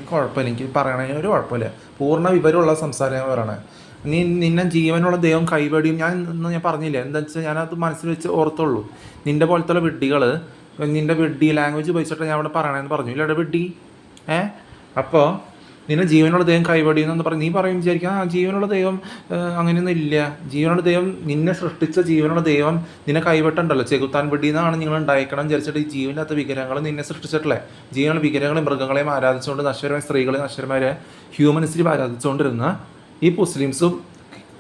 എനിക്ക് കുഴപ്പമില്ല, എനിക്ക് പറയണതിന് ഒരു കുഴപ്പമില്ല. പൂർണ്ണ വിവരമുള്ള സംസാരം ഞാൻ പറയണേ. നിന്നെ ജീവനുള്ള ദൈവം കൈവടിയും ഞാൻ പറഞ്ഞില്ല. എന്താ വെച്ചാൽ ഞാനത് മനസ്സിൽ വെച്ച് ഓർത്തുള്ളൂ. നിൻ്റെ പോലത്തെ വിഡ്ഢികൾ നിൻ്റെ വിഡ്ഢി ലാംഗ്വേജ് ഉപയോഗിച്ചിട്ട് ഞാൻ അവിടെ പറയണമെന്ന് പറഞ്ഞു ഇല്ലടെ വിഡ്ഢി. അപ്പോൾ നിന്നെ ജീവനുള്ള ദൈവം കൈവടിയെന്ന് പറഞ്ഞ് നീ പറയും വിചാരിക്കുക ജീവനുള്ള ദൈവം അങ്ങനെയൊന്നും ഇല്ല. ജീവനുള്ള ദൈവം നിന്നെ സൃഷ്ടിച്ച ജീവനുള്ള ദൈവം നിന്നെ കൈവിട്ടുണ്ടല്ലോ. ചെകുത്താൻ വെടിയെന്നാണ് നിങ്ങൾ ഉണ്ടായിക്കണം വിചാരിച്ചിട്ട് ഈ ജീവനില്ലാത്ത വിഗ്രഹങ്ങൾ നിന്നെ സൃഷ്ടിച്ചിട്ടില്ലേ. ജീവനുള്ള വിഗ്രഹങ്ങളെയും മൃഗങ്ങളെയും ആരാധിച്ചുകൊണ്ട് നശ്വരമായ സ്ത്രീകളെയും നശ്വരമായ ഹ്യൂമനിസ്റ്റിലും ആരാധിച്ചുകൊണ്ടിരുന്ന ഈ മുസ്ലിംസും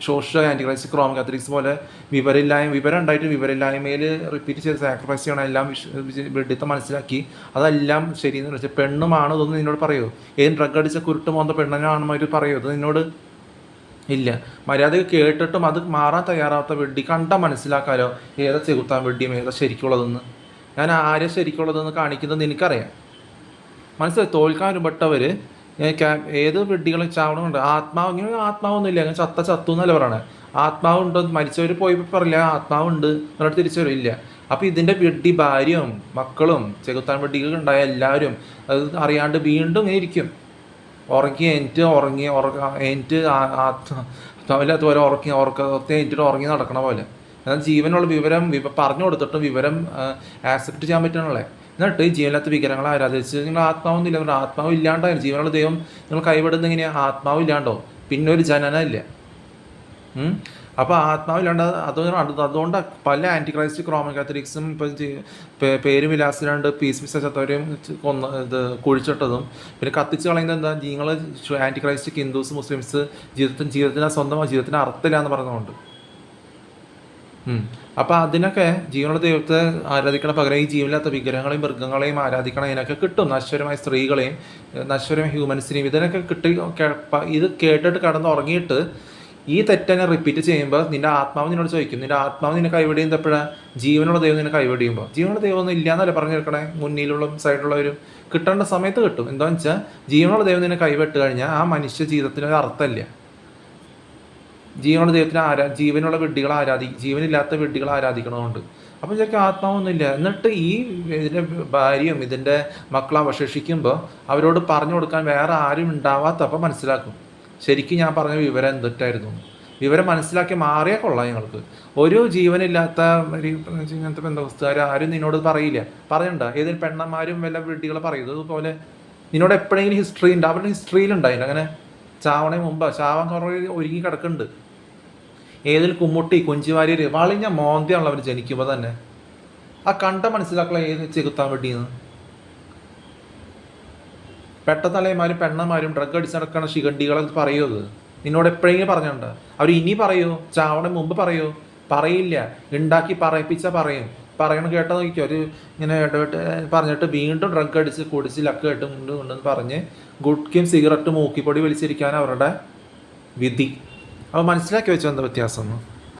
സോഷ്യൽ ആൻറ്റിക്രൈസ്റ്റ് ക്രോം കാത്തലിക്സ് പോലെ വിവരം ഉണ്ടായിട്ട് വിവരമില്ലായ്മയിൽ റിപ്പീറ്റ് ചെയ്ത് സാക്രിഫൈസ് ചെയ്യണം എല്ലാം വെഡിത്തം മനസ്സിലാക്കി അതെല്ലാം ശരിയെന്ന് വെച്ചാൽ പെണ്ണുമാണ് ഇതൊന്നും നിന്നോട് പറയുമോ? ഏത് ഡ്രഗ് അടിച്ച കുരുട്ട് മോന്ത പെണ്ണനാണെന്നവർ പറയുമോ? ഇത് നിന്നോട് ഇല്ല. മര്യാദ കേട്ടിട്ടും അത് മാറാൻ തയ്യാറാവാത്ത വെഡ്ഡി കണ്ടാൽ മനസ്സിലാക്കാലോ ഏതാ ചെകുത്താൻ വെഡ്ഡിയും ഏതാ ശരിക്കുള്ളതെന്ന്. ഞാൻ ആരെ ശരിക്കുള്ളതെന്ന് കാണിക്കുന്നത് എനിക്കറിയാം. മനസ്സിലായി. തോൽക്കാൻ ഒരുപെട്ടവർ ഏത് വെഡ്ഡികളും ചാവണമുണ്ട്. ആത്മാവ് ഇങ്ങനെ ആത്മാവൊന്നുമില്ല, അങ്ങനെ ചത്തു എന്നല്ല പറയണേ. ആത്മാവുണ്ടോ? മരിച്ചവർ പോയി പറയില്ല ആത്മാവുണ്ട് എന്നിട്ട് തിരിച്ചു വരില്ല. അപ്പോൾ ഇതിൻ്റെ വെഡ്ഡി ഭാര്യയും മക്കളും ചെകുത്താൻ വെഡ്ഡികൾ ഉണ്ടായ എല്ലാവരും അത് അറിയാണ്ട് വീണ്ടും ഇങ്ങനെ ഇരിക്കും. ആത്മാവില്ലാത്തവരെ ഉറങ്ങി നടക്കണ പോലെ. എന്നാൽ ജീവനുള്ള വിവരം പറഞ്ഞു കൊടുത്തിട്ടും വിവരം ആക്സെപ്റ്റ് ചെയ്യാൻ പറ്റണല്ലേ. എന്നിട്ട് ഈ ജീവനില്ലാത്ത വിഗ്രഹങ്ങളെ ആരാധിച്ച് നിങ്ങൾ ആത്മാവൊന്നുമില്ല. ആത്മാവ് ഇല്ലാണ്ടായിരുന്നു ജീവനുള്ള ദൈവം നിങ്ങൾ കൈവിടുന്ന എങ്ങനെയാണ്? ആത്മാവ് ഇല്ലാണ്ടോ പിന്നെ ഒരു ജനനം ഇല്ല. അപ്പോൾ ആത്മാവില്ലാണ്ട് അതുകൊണ്ട് പല ആൻറ്റി ക്രൈസ്റ്റ് ക്രോമൻ കാത്തലിക്സും ഇപ്പം പേര് വിലാസിലാണ്ട് പീസ് മിസ്സവരെയും ഇത് കുഴിച്ചിട്ടതും പിന്നെ കത്തിച്ച് കളയുന്നത് എന്താ? നിങ്ങൾ ആൻറ്റി ക്രൈസ്റ്റ് ഹിന്ദുസ് മുസ്ലിംസ് ജീവിതത്തിന് സ്വന്തമായ ജീവിതത്തിന് അർത്ഥമില്ല എന്ന് പറയുന്നതുകൊണ്ട്. അപ്പോൾ അതിനൊക്കെ ജീവനുള്ള ദൈവത്തെ ആരാധിക്കണ പകരം ഈ ജീവനില്ലാത്ത വിഗ്രഹങ്ങളെയും മൃഗങ്ങളെയും ആരാധിക്കണം. ഇതിനൊക്കെ കിട്ടും. നശ്വരമായ സ്ത്രീകളെയും നശ്വരമായ ഹ്യൂമൻസിനെയും ഇതിനൊക്കെ ഇത് കേട്ടിട്ട് കടന്നുറങ്ങിയിട്ട് ഈ തെറ്റനെ റിപ്പീറ്റ് ചെയ്യുമ്പോൾ നിൻ്റെ ആത്മാവ് നിന്നോട് ചോദിക്കും. നിൻ്റെ ആത്മാവ് നിന്നെ കൈവടിയുന്നത് എപ്പോഴാണ്? ജീവനുള്ള ദൈവം നിന്നെ കൈവടിയുമ്പോൾ. ജീവനുള്ള ദൈവം ഒന്നും ഇല്ലയെന്നല്ലേ പറഞ്ഞു കേൾക്കണേ. മുന്നിലുള്ള സൈഡിലുള്ളവരും കിട്ടേണ്ട സമയത്ത് കിട്ടും. എന്താണെന്ന് വെച്ചാൽ ജീവനുള്ള ദൈവം നിന്നെ കൈവിട്ട് കഴിഞ്ഞാൽ ആ മനുഷ്യ ജീവിതത്തിനൊരു അർത്ഥമില്ല. ജീവനുള്ള ദൈവത്തിന് ജീവനുള്ള വെഡ്ഡികളെ ജീവനില്ലാത്ത വെഡ്ഡികളെ ആരാധിക്കണമുണ്ട്. അപ്പം ശരിക്കും ആത്മാവൊന്നുമില്ല. എന്നിട്ട് ഈ ഇതിൻ്റെ ഭാര്യയും ഇതിൻ്റെ മക്കളെ അവശേഷിക്കുമ്പോൾ അവരോട് പറഞ്ഞു കൊടുക്കാൻ വേറെ ആരും ഉണ്ടാവാത്തപ്പോൾ മനസ്സിലാക്കും ശരിക്കും ഞാൻ പറഞ്ഞ വിവരം എന്തിട്ടായിരുന്നു. വിവരം മനസ്സിലാക്കി മാറിയാൽ കൊള്ളാം. ഞങ്ങൾക്ക് ഒരു ജീവനില്ലാത്ത ഇങ്ങനത്തെ ബന്ധുവസ്തുകാർ ആരും നിന്നോട് പറയില്ല. പറയണ്ട. ഏതൊരു പെണ്ണന്മാരും വല്ല വെഡ്ഡികളെ പറയും. അതുപോലെ നിന്നോട് എപ്പോഴെങ്കിലും ഹിസ്റ്ററി ഉണ്ട്. അവരുടെ ഹിസ്റ്ററിയിലുണ്ടായില്ല അങ്ങനെ ചാവണേ മുമ്പ് ചാവാൻ കുറേ ഒരുങ്ങി കിടക്കുന്നുണ്ട്. ഏതിൽ കുമ്മുട്ടി കുഞ്ചിവാര്യർ വളഞ്ഞ മോന്തിയാണല്ലോ അവർ ജനിക്കുമ്പോൾ തന്നെ. ആ കണ്ട മനസ്സിലാക്കളെ ഏത് ചെകുത്താൻ വെട്ടിയെന്ന്. പെട്ടതലയന്മാരും പെണ്ണന്മാരും ഡ്രഗ് അടിച്ച് നടക്കണ ശിഖണ്ഡികളത് പറയുമത് നിന്നോട് എപ്പോഴെങ്കിലും പറഞ്ഞിട്ടുണ്ട്. അവർ ഇനി പറയൂ? ചാവണ മുമ്പ് പറയൂ? പറയില്ല. ഉണ്ടാക്കി പറയും. പറയണം കേട്ടോ നോക്കിക്കോ. ഒരു ഇങ്ങനെ ഇടവിട്ട് പറഞ്ഞിട്ട് വീണ്ടും ഡ്രഗ് അടിച്ച് കുടിച്ച് ലക്ക് കേട്ട് ഉണ്ടെന്ന് പറഞ്ഞ് ഗുഡ്കിയും സിഗരറ്റ് മൂക്കിപ്പൊടി വലിച്ചിരിക്കാൻ അവരുടെ വിധി. അപ്പോൾ മനസ്സിലാക്കി വെച്ചോ എന്താ വ്യത്യാസം.